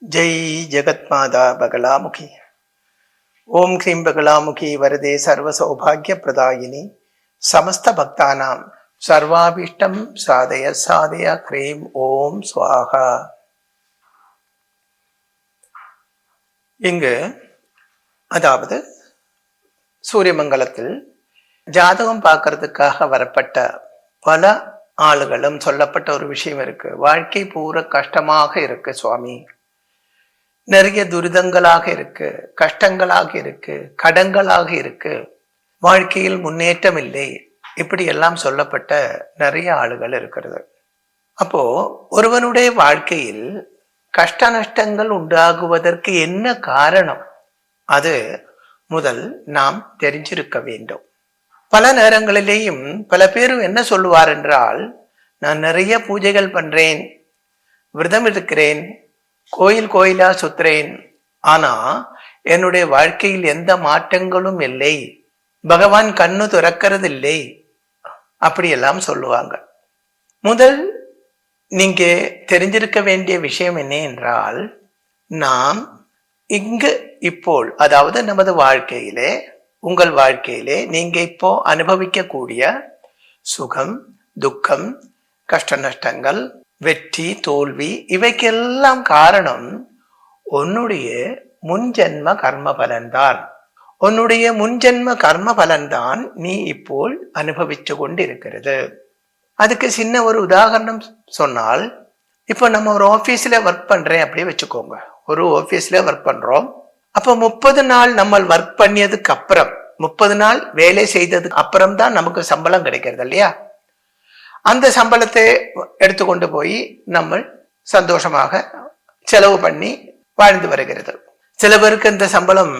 जय जगत्माता बगलामुखी। ओम ह्रीं बगलामुखी वरदे सर्व सौभाग्य प्रदायिनी समस्त भक्तानां सर्वाभीष्टं साधय साधय ह्रीं ओम स्वाहा। இங்கு அதாவது சூரியமங்கலத்தில் ஜாதகம் பார்க்கறதுக்காக வரப்பட்ட பல ஆளுகளும் சொல்லப்பட்ட ஒரு விஷயம் இருக்கு. வாழ்க்கை பூரா கஷ்டமாக இருக்கு சுவாமி, நிறைய துரிதங்களாக இருக்கு, கஷ்டங்களாக இருக்கு, கடன்களாக இருக்கு, வாழ்க்கையில் முன்னேற்றம் இல்லை, இப்படி எல்லாம் சொல்லப்பட்ட நிறைய ஆளுகள் இருக்கிறது. அப்போ ஒருவனுடைய வாழ்க்கையில் கஷ்ட நஷ்டங்கள் உண்டாகுவதற்கு என்ன காரணம், அது முதல் நாம் தெரிஞ்சிருக்க வேண்டும். பல நேரங்களிலேயும் பல பேரும் என்ன சொல்லுவார் என்றால், நான் நிறைய பூஜைகள் பண்றேன், விரதம் இருக்கிறேன், கோயில் கோயிலா சுத்துறேன், ஆனா என்னுடைய வாழ்க்கையில் எந்த மாற்றங்களும் இல்லை, பகவான் கண்ணு திறக்கிறது இல்லை, அப்படியெல்லாம் சொல்லுவாங்க. முதல் நீங்க தெரிஞ்சிருக்க வேண்டிய விஷயம் என்ன என்றால், நாம் இங்கு இப்போ அதாவது நமது வாழ்க்கையிலே, உங்கள் வாழ்க்கையிலே நீங்க இப்போ அனுபவிக்கக்கூடிய சுகம் துக்கம் கஷ்ட நஷ்டங்கள் வெற்றி தோல்வி இவைக்கெல்லாம் காரணம் உன்னுடைய முன்ஜென்ம கர்ம பலன்தான். உன்னுடைய முன்ஜென்ம கர்ம பலன்தான் நீ இப்போ அனுபவிச்சு கொண்டு இருக்கிறது. அதுக்கு சின்ன ஒரு உதாரணம் சொன்னால், இப்போ நம்ம ஒரு ஆபீஸ்ல ஒர்க் பண்றேன் அப்படியே வச்சுக்கோங்க. ஒரு ஆபீஸ்ல ஒர்க் பண்றோம். அப்போ 30 நாள் நம்ம ஒர்க் பண்ணியதுக்கு அப்புறம், 30 நாள் வேலை செய்ததுக்கு அப்புறம் தான் நமக்கு சம்பளம் கிடைக்கிறது இல்லையா? அந்த சம்பளத்தை எடுத்துக்கொண்டு போய் நம்ம சந்தோஷமாக செலவு பண்ணி வாழ்ந்து வருகிறது. சில பேருக்கு இந்த சம்பளம்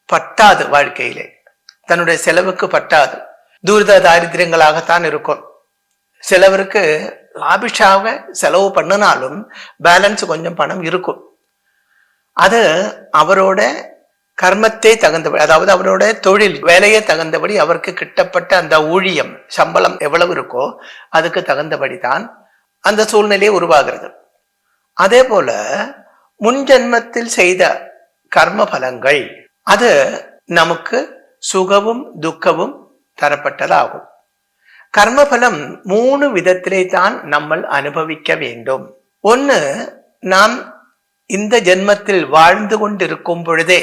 பட்டாது, வாழ்க்கையிலே தன்னுடைய செலவுக்கு பட்டாது, தூர்த தாரித்திரங்களாகத்தான் இருக்கும். சிலவருக்கு லாபிஷாக செலவு பண்ணினாலும் பேலன்ஸ் கொஞ்சம் பணம் இருக்கும். அது அவரோட கர்மத்தை தகுந்தபடி, அதாவது அவரோட தொழில் வேலையை தகுந்தபடி அவருக்கு கிட்டப்பட்ட அந்த ஊழியம் சம்பளம் எவ்வளவு இருக்கோ அதுக்கு தகுந்தபடி தான் அந்த சூழ்நிலை உருவாகிறது. அதே போல முன்ஜென்மத்தில் செய்த கர்ம பலங்கள் அது நமக்கு சுகமும் துக்கமும் தரப்பட்டதாகும். கர்மபலம் 3 விதத்திலே தான் நம்ம அனுபவிக்க வேண்டும். ஒன்று, நாம் இந்த ஜென்மத்தில் வாழ்ந்து கொண்டிருக்கும் பொழுதே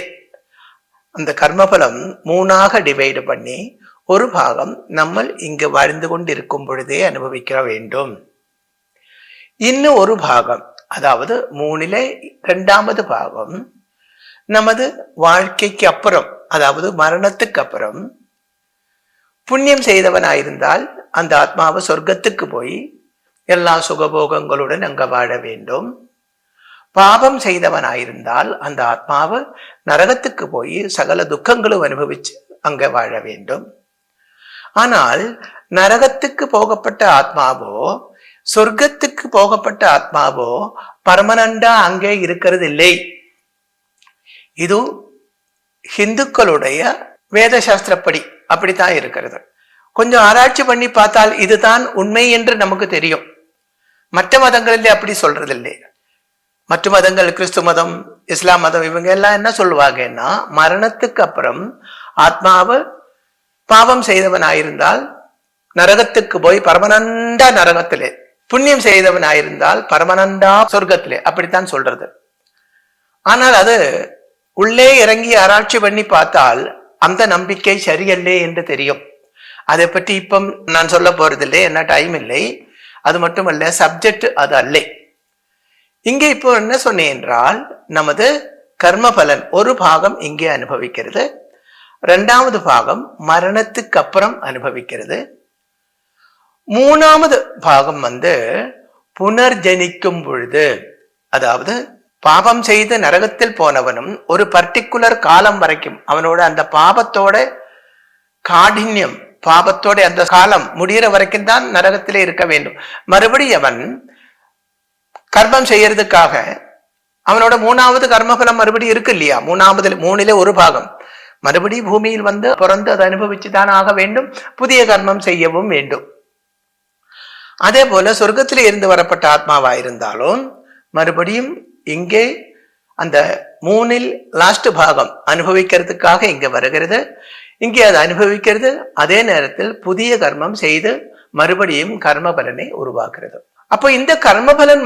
அந்த கர்மபலம் 3ஆக டிவைடு பண்ணி ஒரு பாகம் நம்ம இங்கு வாழ்ந்து கொண்டிருக்கும் பொழுதே அனுபவிக்க வேண்டும். இன்னும் ஒரு பாகம், அதாவது 3லே 2வது பாகம் நமது வாழ்க்கைக்கு அப்புறம், அதாவது மரணத்துக்கு அப்புறம் புண்ணியம் செய்தவனாயிருந்தால் அந்த ஆத்மாவை சொர்க்கத்துக்கு போய் எல்லா சுகபோகங்களுடன் அங்க வாழ வேண்டும். பாபம் செய்தவனாயிருந்தால் அந்த ஆத்மாவை நரகத்துக்கு போய் சகல துக்கங்களும் அனுபவிச்சு அங்க வாழ வேண்டும். ஆனால் நரகத்துக்கு போகப்பட்ட ஆத்மாவோ சொர்க்கத்துக்கு போகப்பட்ட ஆத்மாவோ பர்மனண்டா அங்கே இருக்கிறது இல்லை. இது ஹிந்துக்களுடைய வேத சாஸ்திரப்படி அப்படித்தான் இருக்கிறது. கொஞ்சம் ஆராய்ச்சி பண்ணி பார்த்தால் இதுதான் உண்மை என்று நமக்கு தெரியும். மற்ற மதங்களில் அப்படி சொல்றதில்லை. மற்ற மதங்கள், கிறிஸ்து மதம், இஸ்லாம் மதம், இவங்க எல்லாம் என்ன சொல்லுவாங்கன்னா, மரணத்துக்கு அப்புறம் ஆத்மாவை பாவம் செய்தவனாயிருந்தால் நரகத்துக்கு போய் பர்மனண்டா நரகத்திலே, புண்ணியம் செய்தவனாயிருந்தால் பர்மனண்டா சொர்க்கத்திலே, அப்படித்தான் சொல்றது. ஆனால் அது உள்ளே இறங்கி ஆராய்ச்சி பண்ணி பார்த்தால் அந்த நம்பிக்கை சரியல்லே என்று தெரியும். அதை பற்றி இப்போ நான் சொல்ல போறதில்லை, என்ன டைம் இல்லை. அது மட்டுமல்ல, சப்ஜெக்ட் அது அல்ல. இங்கே இப்போ என்ன சொன்னேன் என்றால், நமது கர்ம பலன் ஒரு பாகம் இங்கே அனுபவிக்கிறது, 2வது பாகம் மரணத்துக்கு அப்புறம் அனுபவிக்கிறது, 3வது பாகம் புனர்ஜனிக்கும் பொழுது, அதாவது பாபம் செய்து நரகத்தில் போனவனும் ஒரு பர்டிகுலர் காலம் வரைக்கும் அவனோட அந்த பாபத்தோட காഠின்யம், பாபத்தோட அந்த காலம் முடிகிற வரைக்கும் தான் நரகத்திலே இருக்க வேண்டும். மறுபடியும் அவன் கர்மம் செய்யறதுக்காக அவனோட 3வது கர்மபலம் மறுபடியும் இருக்கு இல்லையா? 3லே ஒரு பாகம் மறுபடியும் பூமியில் பிறந்து அதை அனுபவிச்சு தான் ஆக வேண்டும், புதிய கர்மம் செய்யவும் வேண்டும். அதே போல சொர்க்கத்திலே இருந்து வரப்பட்ட ஆத்மாவா இருந்தாலும் மறுபடியும் இங்கே அந்த 3ல் லாஸ்ட் பாகம் அனுபவிக்கிறதுக்காக இங்க வருகிறது. இங்கே அதை அனுபவிக்கிறது, அதே நேரத்தில் புதிய கர்மம் செய்து மறுபடியும் கர்ம பலனை உருவாக்குறது. அப்போ இந்த கர்ம பலன்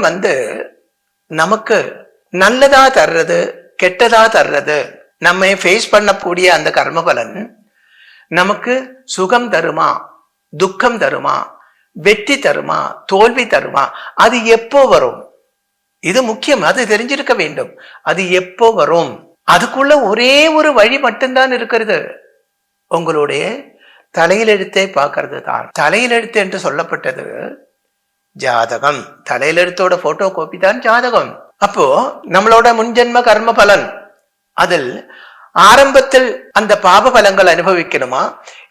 நமக்கு நல்லதா தர்றது கெட்டதா தர்றது, நம்ம ஃபேஸ் பண்ணக்கூடிய அந்த கர்ம பலன் நமக்கு சுகம் தருமா, துக்கம் தருமா, வெற்றி தருமா, தோல்வி தருமா, அது எப்போ வரும்? இது முக்கியம், அது தெரிஞ்சிருக்க வேண்டும். அது எப்போ வரும்? அதுக்குள்ள ஒரே ஒரு வழி மட்டும்தான் இருக்கிறது, உங்களுடைய தலையில் எழுத்தை பார்க்கறது தான். தலையில் எழுத்து என்று சொல்லப்பட்டது ஜாதகம். தலையில் எழுத்தோட போட்டோ காப்பி தான் ஜாதகம். அப்போ நம்மளோட முன்ஜென்ம கர்ம பலன், அதில் ஆரம்பத்தில் அந்த பாப பலங்கள் அனுபவிக்கணுமா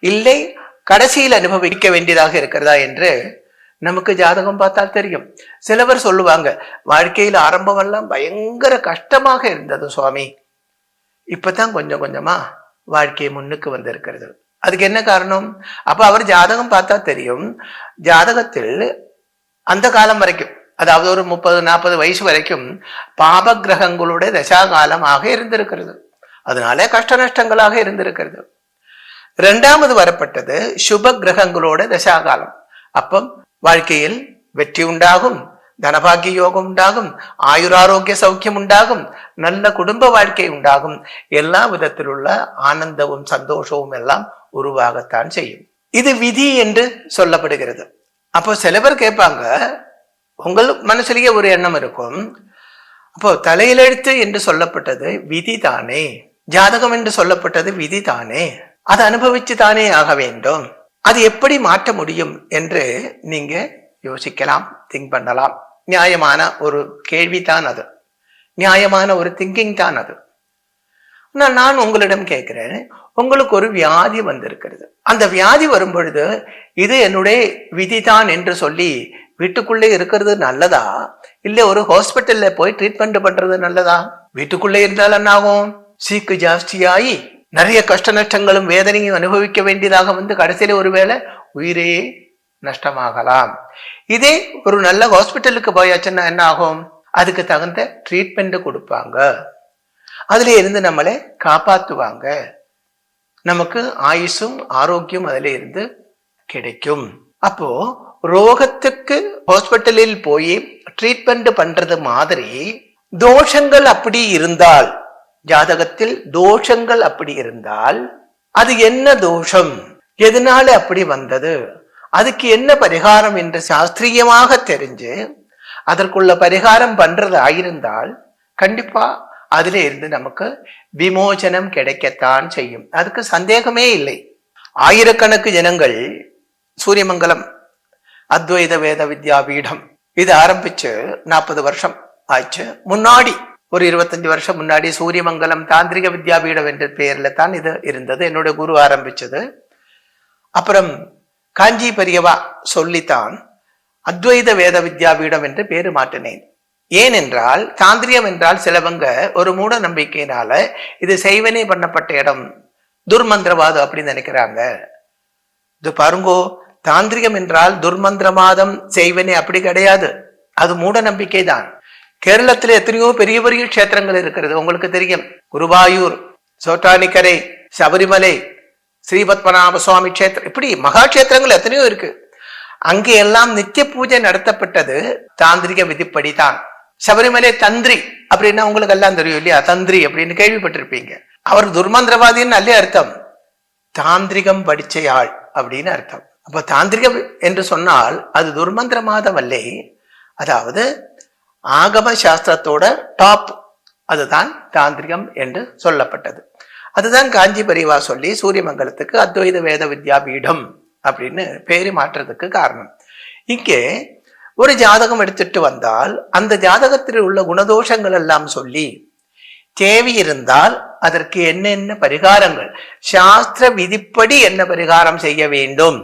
இல்லை கடைசியில் அனுபவிக்க வேண்டியதாக இருக்கிறதா என்று நமக்கு ஜாதகம் பார்த்தால் தெரியும். சிலவர் சொல்லுவாங்க, வாழ்க்கையில் ஆரம்பம் எல்லாம் பயங்கர கஷ்டமாக இருந்தது சுவாமி, இப்பதான் கொஞ்சம் கொஞ்சமா வாழ்க்கை முன்னுக்கு வந்திருக்கிறது. அதுக்கு என்ன காரணம்? அப்ப அவர் ஜாதகம் பார்த்தா தெரியும், ஜாதகத்தில் அந்த காலம் வரைக்கும், அதாவது ஒரு 30-40 வயசு வரைக்கும் பாப கிரகங்களுடைய தசாகாலமாக இருந்திருக்கிறது. அதனால கஷ்ட நஷ்டங்களாக இருந்திருக்கிறது. 2வது வரப்பட்டது சுப கிரகங்களோட தசாகாலம். அப்போ வாழ்க்கையில் வெற்றி உண்டாகும், தனபாகிய யோகம் உண்டாகும், ஆயுராரோக்கிய சௌக்கியம் உண்டாகும், நல்ல குடும்ப வாழ்க்கை உண்டாகும், எல்லா விதத்தில் உள்ள ஆனந்தமும் சந்தோஷமும் எல்லாம் உருவாகத்தான் செய்யும். இது விதி என்று சொல்லப்படுகிறது. அப்போ சில பேர் கேட்பாங்க, உங்கள் மனசுலயே ஒரு எண்ணம் இருக்கும், அப்போ தலையிலெழுத்து என்று சொல்லப்பட்டது விதி தானே, ஜாதகம் என்று சொல்லப்பட்டது விதி தானே, அதை அனுபவிச்சு தானே ஆக வேண்டும், அது எப்படி மாற்ற முடியும் என்று நீங்க யோசிக்கலாம், திங்க் பண்ணலாம். நியாயமான ஒரு கேள்விதான் அது, நியாயமான ஒரு திங்கிங் தான் அது. நான் உங்களிடம் கேட்கிறேன், உங்களுக்கு ஒரு வியாதி வந்திருக்கிறது, அந்த வியாதி வரும் பொழுது இது என்னுடைய விதிதான் என்று சொல்லி வீட்டுக்குள்ளே இருக்கிறது நல்லதா, இல்ல ஒரு ஹாஸ்பிட்டல்ல போய் ட்ரீட்மெண்ட் பண்றது நல்லதா? வீட்டுக்குள்ளே இருந்தால் என்ன ஆகும்? சீக்கு ஜாஸ்தியாகி நிறைய கஷ்ட நஷ்டங்களும் வேதனையும் அனுபவிக்க வேண்டியதாக கடைசியில ஒருவேளை உயிரே நஷ்டமாகலாம். இதே ஒரு நல்ல ஹாஸ்பிட்டலுக்கு போயாச்சுன்னா என்ன ஆகும்? அதுக்கு தகுந்த ட்ரீட்மெண்ட் கொடுப்பாங்க, அதுல இருந்து நம்மளை காப்பாத்துவாங்க, நமக்கு ஆயுசும் ஆரோக்கியம் அதுல இருந்து கிடைக்கும். அப்போ ரோகத்துக்கு ஹாஸ்பிட்டலில் போய் ட்ரீட்மெண்ட் பண்றது மாதிரி தோஷங்கள் அப்படி இருந்தால், ஜாதகத்தில் தோஷங்கள் அப்படி இருந்தால், அது என்ன தோஷம், எதனால அப்படி வந்தது, அதுக்கு என்ன பரிகாரம் என்று சாஸ்திரியமாக தெரிஞ்சு அதற்குள்ள பரிகாரம் பண்றது ஆயிருந்தால் கண்டிப்பா அதுல இருந்து நமக்கு விமோசனம் கிடைக்கத்தான் செய்யும். அதுக்கு சந்தேகமே இல்லை. ஆயிரக்கணக்கு ஜனங்கள் சூரியமங்கலம் அத்வைத வேத வித்யா பீடம் இது ஆரம்பிச்சு 40 வருஷம் ஆச்சு. முன்னாடி ஒரு 25 வருஷம் முன்னாடி சூரியமங்கலம் தாந்திரிக வித்யாபீடம் என்ற பெயர்ல தான் இது இருந்தது. என்னுடைய குரு ஆரம்பிச்சது. அப்புறம் காஞ்சி பெரியவா சொல்லித்தான் அத்வைத வேத வித்யாபீடம் என்று பேரு மாற்றினேன். ஏனென்றால் தாந்திரியம் என்றால் சிலவங்க ஒரு மூட நம்பிக்கையினால இது செய்வனே பண்ணப்பட்ட இடம், துர்மந்திரவாதம் அப்படின்னு நினைக்கிறாங்க. இது பாருங்கோ, தாந்திரிகம் என்றால் துர்மந்திரவாதம் செய்வனே அப்படி கிடையாது, அது மூட நம்பிக்கை தான். கேரளத்துல எத்தனையோ பெரிய பெரிய கஷேத்திரங்கள் இருக்கிறது, உங்களுக்கு தெரியும். குருவாயூர், சோட்டானிக்கரை, சபரிமலை, ஸ்ரீபத்மநாப சுவாமி கஷேத்திரம், இப்படி மகா கஷேத்திரங்கள் எத்தனையோ இருக்கு. அங்கே எல்லாம் நித்திய பூஜை நடத்தப்பட்டது தாந்திரிக விதிப்படிதான். சபரிமலை தந்திரி அப்படின்னா உங்களுக்கு எல்லாம் தெரியும் இல்லையா? தந்திரி அப்படின்னு கேள்விப்பட்டிருப்பீங்க. அவர் துர்மந்திரவாதின்னு நல்ல அர்த்தம், தாந்திரிகம் படிச்சயாள் அப்படின்னு அர்த்தம். அப்ப தாந்திரிகம் என்று சொன்னால் அது துர்மந்திரவாதம் அல்ல, அதாவது ஆகம சாஸ்திரத்தோட டாப், அதுதான் தாந்திரிகம் என்று சொல்லப்பட்டது. அதுதான் காஞ்சி பெரியவா சொல்லி சூரியமங்கலத்துக்கு அத்வைத வேத வித்யாபீடம் அப்படின்னு பேரு மாற்றுறதுக்கு காரணம். இங்கே ஒரு ஜாதகம் எடுத்துட்டு வந்தால் அந்த ஜாதகத்தில் உள்ள குணதோஷங்கள் எல்லாம் சொல்லி தேவை இருந்தால் அதற்கு என்னென்ன பரிகாரங்கள், சாஸ்திர விதிப்படி என்ன பரிகாரம் செய்ய வேண்டும்,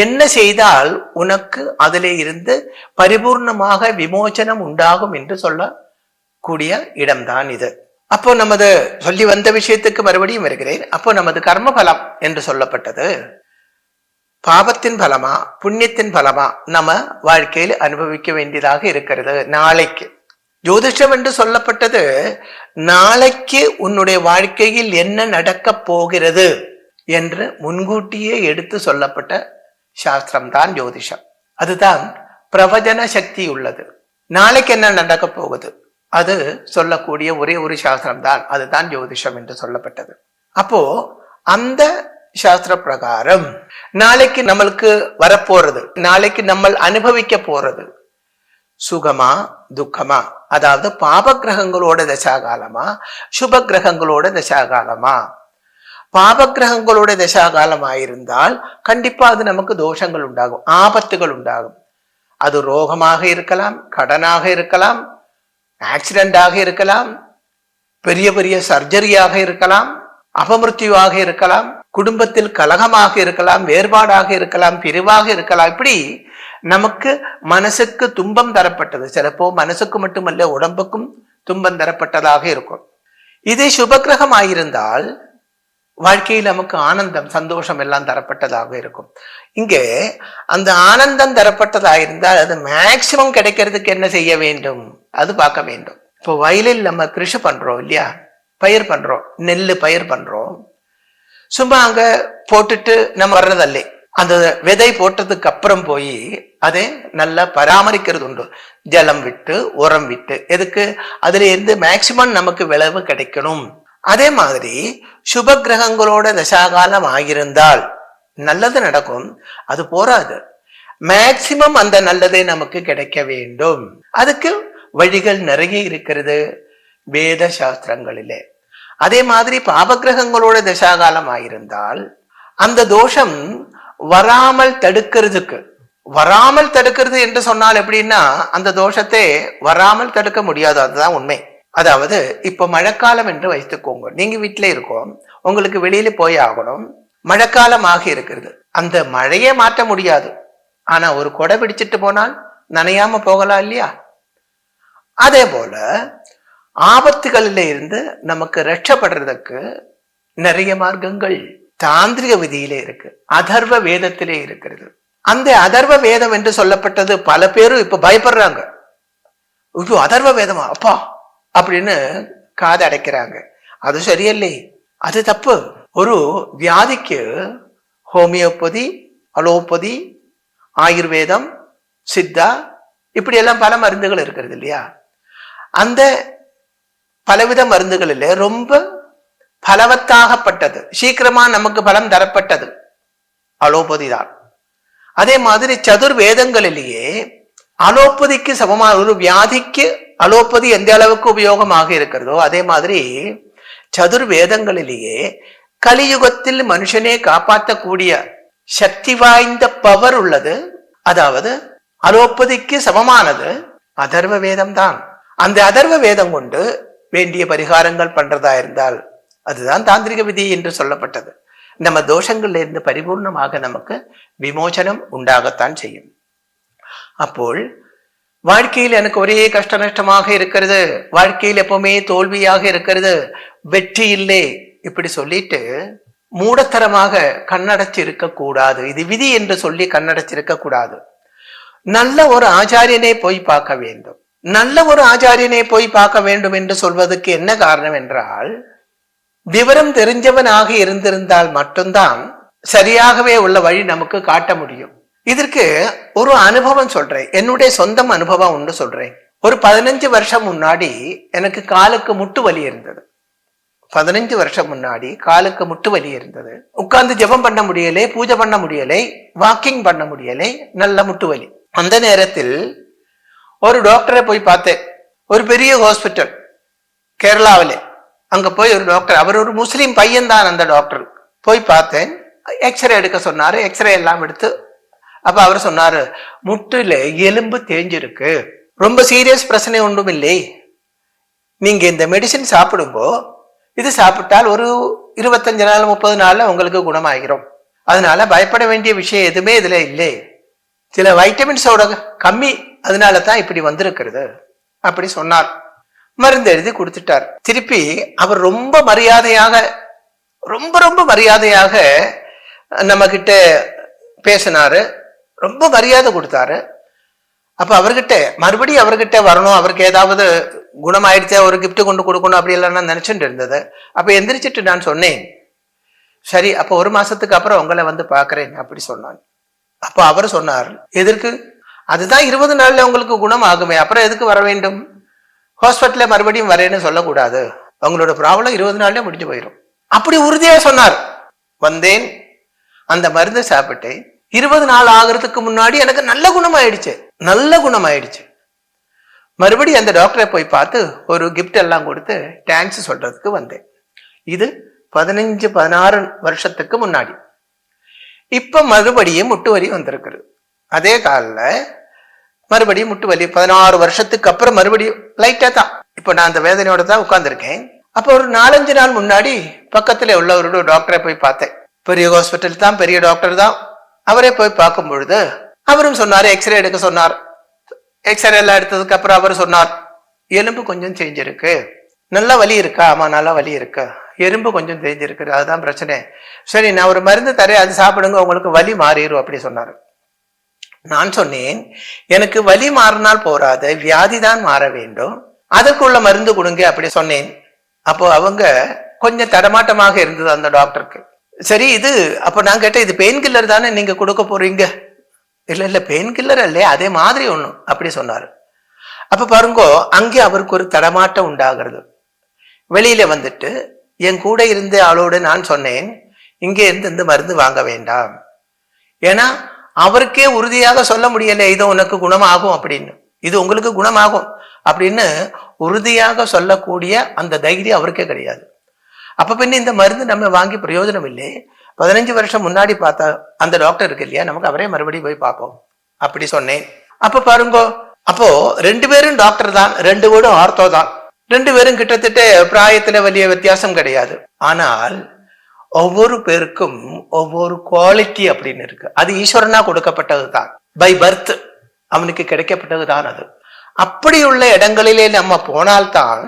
என்ன செய்தால் உனக்கு அதிலே இருந்து பரிபூர்ணமாக விமோசனம் உண்டாகும் என்று சொல்லக்கூடிய இடம்தான் இது. அப்போ நமது சொல்லி வந்த விஷயத்துக்கு மறுபடியும் வருகிறேன். அப்போ நமது கர்ம பலம் என்று சொல்லப்பட்டது பாபத்தின் பலமா புண்ணியத்தின் பலமா நம்ம வாழ்க்கையில் அனுபவிக்க வேண்டியதாக இருக்கிறது. நாளைக்கு ஜோதிஷம் என்று சொல்லப்பட்டது நாளைக்கு உன்னுடைய வாழ்க்கையில் என்ன நடக்கப் போகிறது என்று முன்கூட்டியே எடுத்து சொல்லப்பட்ட சாஸ்திரம் தான் ஜோதிஷம். அதுதான் பிரவச்சன சக்தி உள்ளது. நாளைக்கு என்ன நடக்கப் போகுது அது சொல்லக்கூடிய ஒரே ஒரு சாஸ்திரம் தான், அதுதான் ஜோதிஷம் என்று சொல்லப்பட்டது. அப்போ அந்த சாஸ்திர பிரகாரம் நாளைக்கு நம்மளுக்கு வரப்போறது, நாளைக்கு நம்ம அனுபவிக்க போறது சுகமா துக்கமா, அதாவது பாப கிரகங்களோட தசாகாலமா சுப கிரகங்களோட தசாகாலமா. பாப கிரகங்களோட தசாகாலம் ஆயிருந்தால் கண்டிப்பா அது நமக்கு தோஷங்கள் உண்டாகும், ஆபத்துகள் உண்டாகும். அது ரோகமாக இருக்கலாம், கடனாக இருக்கலாம், ஆக்சிடென்டாக இருக்கலாம், பெரிய பெரிய சர்ஜரியாக இருக்கலாம், அபமிருத்தியாக இருக்கலாம், குடும்பத்தில் கலகமாக இருக்கலாம், வேறுபாடாக இருக்கலாம், பிரிவாக இருக்கலாம். இப்படி நமக்கு மனசுக்கு துன்பம் தரப்பட்டது, சிலப்போ மனசுக்கு மட்டுமல்ல உடம்புக்கும் துன்பம் தரப்பட்டதாக இருக்கும். இதே சுபகிரகம் ஆயிருந்தால் வாழ்க்கையில் நமக்கு ஆனந்தம் சந்தோஷம் எல்லாம் தரப்பட்டதாக இருக்கும். இங்கே அந்த ஆனந்தம் தரப்பட்டதாயிருந்தால் அது மேக்சிமம் கிடைக்கிறதுக்கு என்ன செய்ய வேண்டும் அது பார்க்க வேண்டும். இப்போ வயலில் நம்ம கிருஷி பண்றோம் இல்லையா, பயிர் பண்றோம், நெல்லு பயிர் பண்றோம். சும்மா அங்க போட்டுட்டு நம்ம வர்றதல்ல, அந்த விதை போட்டதுக்கு அப்புறம் போய் அதை நல்லா பராமரிக்கிறது உண்டு, ஜலம் விட்டு உரம் விட்டு. எதுக்கு? அதுல இருந்து மேக்சிமம் நமக்கு விளைவு கிடைக்கணும். அதே மாதிரி சுப கிரகங்களோட தசாகாலம் ஆகியிருந்தால் நல்லது நடக்கும், அது போராது, மேக்சிமம் அந்த நல்லதே நமக்கு கிடைக்க வேண்டும். அதுக்கு வழிகள் நிறைய இருக்கிறது வேத சாஸ்திரங்களிலே. அதே மாதிரி பாபகிரகங்களோட தசாகாலம் ஆயிருந்தால் அந்த தோஷம் வராமல் தடுக்கிறதுக்கு, வராமல் தடுக்கிறது என்று சொன்னால் எப்படின்னா அந்த தோஷத்தை வராமல் தடுக்க முடியாது, அதுதான் உண்மை. அதாவது இப்ப மழைக்காலம் என்று வைத்துக்கோங்க, நீங்க வீட்டில இருக்கோம், உங்களுக்கு வெளியில போய் ஆகணும், மழைக்காலம் ஆகி இருக்கிறது, அந்த மழையே மாற்ற முடியாது. ஆனா ஒரு கொடை பிடிச்சிட்டு போனால் நனையாம போகலாம் இல்லையா? அதே போல ஆபத்துகளில இருந்து நமக்கு ரட்சப்படுறதுக்கு நிறைய மார்க்கங்கள் தாந்திரிக விதியிலே இருக்கு, அதர்வ வேதத்திலே இருக்கிறது. அந்த அதர்வ வேதம் என்று சொல்லப்பட்டது பல பேரும் இப்ப பயப்படுறாங்க. ஐயோ அதர்வ வேதமா அப்பா அப்படின்னு காது அடைக்கிறாங்க. அது சரியில்லை, அது தப்பு. ஒரு வியாதிக்கு ஹோமியோபதி, அலோபதி, ஆயுர்வேதம், சித்தா இப்படி எல்லாம் பல மருந்துகள் இருக்கிறது இல்லையா? அந்த பலவித மருந்துகளில் ரொம்ப பலவத்தாகப்பட்டது, சீக்கிரமா நமக்கு பலம் தரப்பட்டது அலோபதி தான். அதே மாதிரி சதுர்வேதங்களிலேயே அலோபதிக்கு சமமான ஒரு வியாதிக்கு அலோபதி எந்த அளவுக்கு உபயோகமாக இருக்கிறதோ அதே மாதிரி சதுர்வேதங்களிலேயே கலியுகத்தில் மனுஷனே காப்பாற்றக்கூடிய சக்தி வாய்ந்த பவர் உள்ளது. அதாவது அலோபதிக்கு சமமானது அதர்வ வேதம் தான். அந்த அதர்வ வேதம் கொண்டு வேண்டிய பரிகாரங்கள் பண்றதா இருந்தால் அதுதான் தாந்திரிக விதி என்று சொல்லப்பட்டது. நம்ம தோஷங்கள்ல இருந்து பரிபூர்ணமாக நமக்கு விமோசனம் உண்டாகத்தான் செய்யும். அப்போல் வாழ்க்கையில் எனக்கு ஒரே கஷ்ட நஷ்டமாக இருக்கிறது, வாழ்க்கையில் எப்பவுமே தோல்வியாக இருக்கிறது, வெற்றி இல்லை இப்படி சொல்லிட்டு மூடத்தரமாக கண்ணடைச்சு இருக்கக்கூடாது. இது விதி என்று சொல்லி கண்ணடைச்சிருக்க கூடாது. நல்ல ஒரு ஆச்சாரியனை போய் பார்க்க வேண்டும். நல்ல ஒரு ஆச்சாரியனை போய் பார்க்க வேண்டும் என்று சொல்வதற்கு என்ன காரணம் என்றால், விவரம் தெரிஞ்சவனாக இருந்திருந்தால் மட்டும்தான் சரியாகவே உள்ள வழி நமக்கு காட்ட முடியும். இதற்கு ஒரு அனுபவம் சொல்றேன், என்னுடைய சொந்த அனுபவம் ஒன்று சொல்றேன். ஒரு 15 வருஷம் முன்னாடி எனக்கு காலுக்கு முட்டு வலி இருந்தது. 15 வருஷம் முன்னாடி காலுக்கு முட்டு வலி இருந்தது. உட்கார்ந்து ஜெபம் பண்ண முடியலை, பூஜை பண்ண முடியலை, வாக்கிங் பண்ண முடியலை, நல்ல முட்டு வலி. அந்த நேரத்தில் ஒரு டாக்டரை போய் பார்த்தேன், ஒரு பெரிய ஹாஸ்பிட்டல் கேரளாவிலே. அங்க போய் ஒரு டாக்டர், அவர் ஒரு முஸ்லீம் பையன் தான். அந்த டாக்டர் போய் பார்த்தேன், எக்ஸ்ரே எடுக்க சொன்னாரு. எக்ஸ்ரே எல்லாம் எடுத்து அப்ப அவர் சொன்னாரு, முட்டுல எலும்பு தேஞ்சிருக்கு, ரொம்ப சீரியஸ் பிரச்சனை ஒன்றும் இல்லை, நீங்க இந்த மெடிசின் சாப்பிடுங்கோ, இது சாப்பிட்டால் ஒரு 25 நாள் 30 நாள்ல உங்களுக்கு குணமாகிறோம், அதனால பயப்பட வேண்டிய விஷயம் எதுவுமே இதுல இல்லை, சில வைட்டமின்ஸோட கம்மி, அதனால தான் இப்படி வந்திருக்கிறது அப்படி சொன்னார். மருந்து எழுதி கொடுத்துட்டார். திருப்பி அவர் ரொம்ப மரியாதையாக ரொம்ப மரியாதையாக நம்ம கிட்ட பேசினாரு, ரொம்ப மரியாதை கொடுத்தாரு. அப்ப அவர்கிட்ட மறுபடியும் அவர்கிட்ட வரணும், அவருக்கு ஏதாவது குணமாயிடுச்சா ஒரு கிஃப்ட் கொண்டு கொடுக்கணும் அப்படி எல்லாம் நான் நினைச்சுட்டு இருந்தது. அப்ப எந்திரிச்சிட்டு நான் சொன்னேன், சரி அப்ப 1 மாசத்துக்கு அப்புறம் உங்களை வந்து பாக்குறேன் அப்படி சொன்னான். அப்ப அவர் சொன்னார், எதற்கு? அதுதான் 20 நாள்ல உங்களுக்கு குணம் ஆகுமே, அப்புறம் எதுக்கு வர வேண்டும்? ஹாஸ்பிட்டல்ல மறுபடியும் வரேன்னு சொல்லக்கூடாது, உங்களோட ப்ராப்ளம் 20 நாள்ல முடிஞ்சு போயிடும். அப்படி உறுதியா சொன்னார். வந்தேன், அந்த மருந்து சாப்பிட்டேன். 20 நாள் ஆகிறதுக்கு முன்னாடி எனக்கு நல்ல குணமாயிடுச்சு, நல்ல குணமாயிடுச்சு. மறுபடியும் அந்த டாக்டரை போய் பார்த்து ஒரு கிஃப்ட் எல்லாம் கொடுத்து தேங்க்ஸ் சொல்றதுக்கு வந்தேன். இது 15-16 வருஷத்துக்கு முன்னாடி. இப்ப மறுபடியும் முட்டு வலி வந்திருக்குது. அதே காலில் மறுபடியும் முட்டு வலி 16 வருஷத்துக்கு அப்புறம் மறுபடியும் லைட்டா தான். இப்ப நான் அந்த வேதனையோட தான் உட்கார்ந்துருக்கேன். அப்போ ஒரு 4-5 நாள் முன்னாடி பக்கத்துல உள்ள ஒரு டாக்டரை போய் பார்த்தேன். பெரிய ஹாஸ்பிட்டல் தான், பெரிய டாக்டர் தான். அவரே போய் பார்க்கும் பொழுது அவரும் சொன்னார், எக்ஸ்ரே எடுக்க சொன்னார். எக்ஸ்ரே எல்லாம் எடுத்ததுக்கு அப்புறம் அவர் சொன்னார், எலும்பு கொஞ்சம் தேஞ்சிருக்கு. நல்லா வலி இருக்கா? ஆமா நல்லா வலி இருக்கு. எறும்பு கொஞ்சம் தேஞ்சிருக்கு, அதுதான் பிரச்சனை. சரி நான் ஒரு மருந்து தரேன், அது சாப்பிடுங்க, உங்களுக்கு வலி மாறிடும் அப்படி சொன்னார். நான் சொன்னேன், எனக்கு வலி மாறினால் போராது, வியாதி தான் மாற வேண்டும், அதற்குள்ள மருந்து கொடுங்க அப்படி சொன்னேன். அப்போ அவங்க கொஞ்சம் தடமாட்டமாக இருந்தது அந்த டாக்டருக்கு. சரி இது அப்ப நான் கேட்டேன், இது பெயின் கில்லர் தானே நீங்க கொடுக்க போறீங்க? இல்ல பெயின் கில்லர் இல்ல, அதே மாதிரி ஒண்ணு அப்படி சொன்னாரு. அப்ப பாருங்க, அங்கே அவருக்கு ஒரு தடமாட்டம் உண்டாகிறது. வெளியில வந்துட்டு என் கூட இருந்த ஆளோடு நான் சொன்னேன், இங்கே இருந்து இந்த மருந்து வாங்க வேண்டாம், ஏன்னா அவருக்கே உறுதியாக சொல்ல முடியல இது உனக்கு குணமாகும் அப்படின்னு, இது உங்களுக்கு குணமாகும் அப்படின்னு உறுதியாக சொல்லக்கூடிய அந்த தைரியம் அவருக்கே கிடையாது. அப்ப பின்ன இந்த மருந்து நம்ம வாங்கி பிரயோஜனம் இல்லை. 15 வருஷம் முன்னாடி பார்த்தா அந்த டாக்டர் இருக்கு இல்லையா, நமக்கு அவரே மறுபடியும் போய் பார்ப்போம் அப்படி சொன்னேன். அப்ப பாருங்க, அப்போ 2 பேரும் டாக்டர் தான், 2 பேரும் ஆர்த்தோ தான், 2 பேரும் கிட்டத்தட்ட பிராயத்துல വലിய வித்தியாசம் கிடையாது. ஆனால் ஒவ்வொரு பேருக்கும் ஒவ்வொரு குவாலிட்டி அப்படின்னு இருக்கு. அது ஈஸ்வரனா கொடுக்கப்பட்டது தான், பை பர்த் அவனுக்கு கிடைக்கப்பட்டது தான் அது. அப்படி உள்ள இடங்களிலே நம்ம போனால்தான்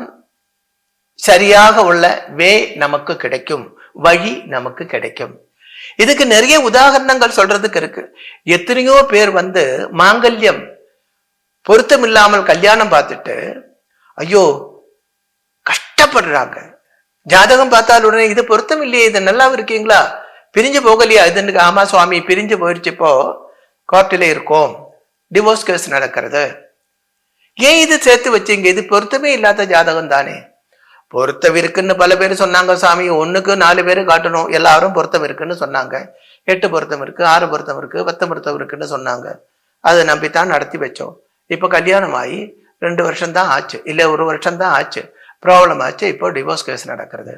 சரியாக உள்ள வே நமக்கு கிடைக்கும், வழி நமக்கு கிடைக்கும். இதுக்கு நிறைய உதாரணங்கள் சொல்றதுக்கு இருக்கு. எத்தனையோ பேர் வந்து மாங்கல்யம் பொருத்தம் இல்லாமல் கல்யாணம் பார்த்துட்டு ஐயோ கஷ்டப்படுறாங்க. ஜாதகம் பார்த்தால் உடனே இது பொருத்தம் இல்லையே, இது நல்லா இருக்கீங்களா, பிரிஞ்சு போகலையா? இது ஆமா சுவாமி பிரிஞ்சு போயிடுச்சு, இப்போ கோர்ட்டில இருக்கோம், டிவோர்ஸ் கேஸ் நடக்கிறது. ஏன் இது சேர்த்து வச்சீங்க? இது பொருத்தமே இல்லாத ஜாதகம் தானே. பொருத்தம் இருக்குன்னு பல பேர் சொன்னாங்க சாமி, 1க்கு 4 பேரு காட்டணும், எல்லாரும் பொருத்தம் இருக்குன்னு சொன்னாங்க. 8 பொருத்தம் இருக்கு, 6 பொருத்தம் இருக்கு, 10 பொருத்தம் இருக்குன்னு சொன்னாங்க. அதை நம்பித்தான் நடத்தி வச்சோம். இப்ப கல்யாணம் ஆகி 2 வருஷம் தான் ஆச்சு, இல்ல 1 வருஷம் தான் ஆச்சு, ப்ராப்ளம் ஆச்சு, இப்போ டிவோர்ஸ் கேஸ் நடக்கிறது.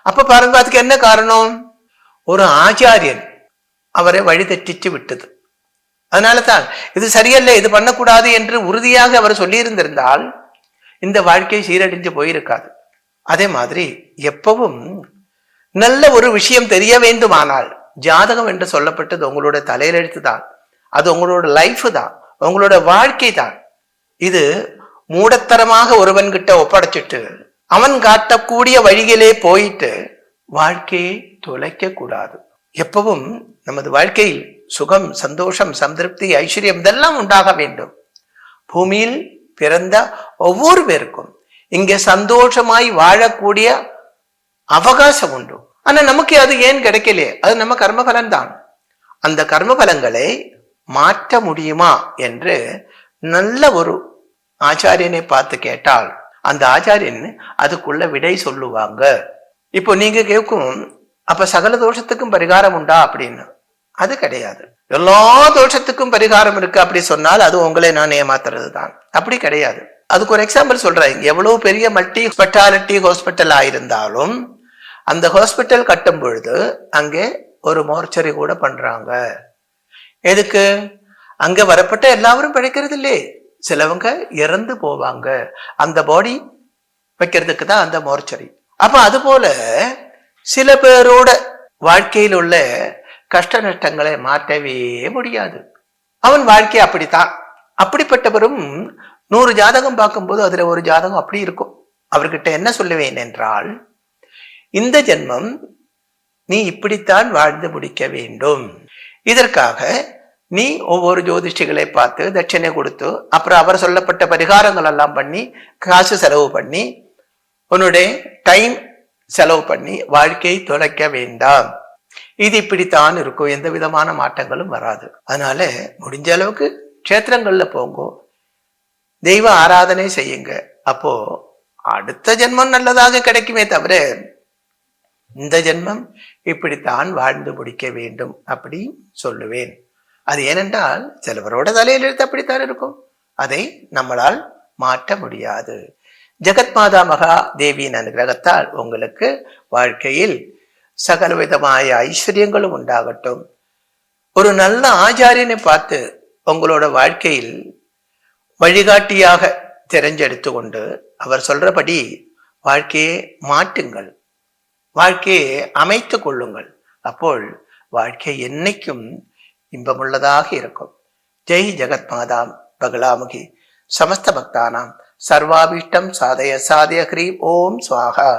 அப்ப பாருங்க, அதுக்கு என்ன காரணம்? ஒரு ஆச்சாரியன் அவரை வழி தெற்றிச்சு விட்டது. அதனாலதான் இது சரியல்ல, இது பண்ணக்கூடாது என்று உறுதியாக அவர் சொல்லி இருந்திருந்தால் இந்த வாழ்க்கை சீரழிஞ்சு போயிருக்காது. அதே மாதிரி எப்பவும் நல்ல ஒரு விஷயம் தெரிய வேண்டுமானால் ஜாதகம் என்று சொல்லப்பட்டது உங்களோட தலையெழுத்து தான், அது உங்களோட லைஃப் தான், உங்களோட வாழ்க்கை தான். இது மூடத்தரமாக ஒருவன் கிட்ட ஒப்படைச்சிட்டு அவன் காட்டக்கூடிய வழியிலே போயிட்டு வாழ்க்கையை தொலைக்க கூடாது. எப்பவும் நமது வாழ்க்கையில் சுகம், சந்தோஷம், சந்திருப்தி, ஐஸ்வர்யம் இதெல்லாம் உண்டாக வேண்டும். பூமியில் பிறந்த ஒவ்வொரு பேருக்கும் இங்கே சந்தோஷமாய் வாழக்கூடிய அவகாசம் உண்டு. ஆனா நமக்கு அது ஏன் கிடைக்கலையே? அது நம்ம கர்மபலன் தான். அந்த கர்மபலங்களை மாற்ற முடியுமா என்று நல்ல ஒரு ஆச்சாரியனை பார்த்து கேட்டால் அந்த ஆச்சாரியன் அதுக்குள்ள விடை சொல்லுவாங்க. இப்போ நீங்க கேட்கும், அப்ப சகல தோஷத்துக்கும் பரிகாரம் உண்டா அப்படின்னு. அது கிடையாது. எல்லா தோஷத்துக்கும் பரிகாரம் இருக்கு அப்படி சொன்னால் அது உங்களை நான் ஏமாத்துறது தான். அப்படி கிடையாது. அதுக்கு ஒரு எக்ஸாம்பிள் சொல்றேன். எவ்வளவு பெரிய மல்டி ஸ்பெஷாலிட்டி ஹாஸ்பிட்டல் ஆயிருந்தாலும் அந்த ஹாஸ்பிட்டல் கட்டும் பொழுது அங்கே ஒரு மோர்ச்சரி கூட பண்றாங்க. எதுக்கு? அங்க வரப்பட்ட எல்லாரும் பிழைக்கிறது இல்லையே, சிலவங்க இறந்து போவாங்க, அந்த பாடி வைக்கிறதுக்கு தான் அந்த மோர்ச்சரி. அப்ப அது போல சில பேரோட வாழ்க்கையில் உள்ள கஷ்ட நஷ்டங்களை மாற்றவே முடியாது. அவன் வாழ்க்கை அப்படித்தான். அப்படிப்பட்டவரும் 100 ஜாதகம் பார்க்கும்போது அதுல ஒரு ஜாதகம் அப்படி இருக்கும். அவர்கிட்ட என்ன சொல்லுவேன் என்றால், இந்த ஜென்மம் நீ இப்படித்தான் வாழ்ந்து முடிக்க வேண்டும், இதற்காக நீ ஒவ்வொரு ஜோதிஷிகளை பார்த்து தட்சணை கொடுத்து அப்புறம் அவர் சொல்லப்பட்ட பரிகாரங்கள் எல்லாம் பண்ணி காசு செலவு பண்ணி உன்னுடைய டைம் செலவு பண்ணி வாழ்க்கையை தொலைக்க வேண்டாம். இது இப்படித்தான் இருக்கும், எந்த விதமான மாற்றங்களும் வராது. அதனால முடிஞ்ச அளவுக்கு க்ஷேத்திரங்கள்ல போங்கோ, தெய்வ ஆராதனை செய்யுங்க. அப்போ அடுத்த ஜென்மம் நல்லதாக கிடைக்குமே தவிர இந்த ஜென்மம் இப்படித்தான் வாழ்ந்து முடிக்க வேண்டும் அப்படி சொல்லுவேன். அது ஏனென்றால் சிலவரோட தலையில் எடுத்து அப்படித்தான் இருக்கும், அதை நம்மளால் மாற்ற முடியாது. ஜெகத் மாதா மகா தேவியின் அனுகிரகத்தால் உங்களுக்கு வாழ்க்கையில் சகல விதമായ ஐஸ்வர்யங்களும் உண்டாகட்டும். ஒரு நல்ல ஆச்சாரியனை பார்த்து உங்களோட வாழ்க்கையில் வழிகாட்டியாக தெரிஞ்செடுத்து கொண்டு அவர் சொல்றபடி வாழ்க்கையை மாற்றுங்கள், வாழ்க்கையை அமைத்து கொள்ளுங்கள். அப்போல் வாழ்க்கை என்னைக்கும் இன்பமுள்ளதாக இருக்கும். ஜெய் ஜெகத் மாதா பகலாமுகி சமஸ்த பக்தானாம் சர்வாபீஷ்டம் சாதய சாதய ஹ்ரீம் ஓம் ஸ்வாஹா.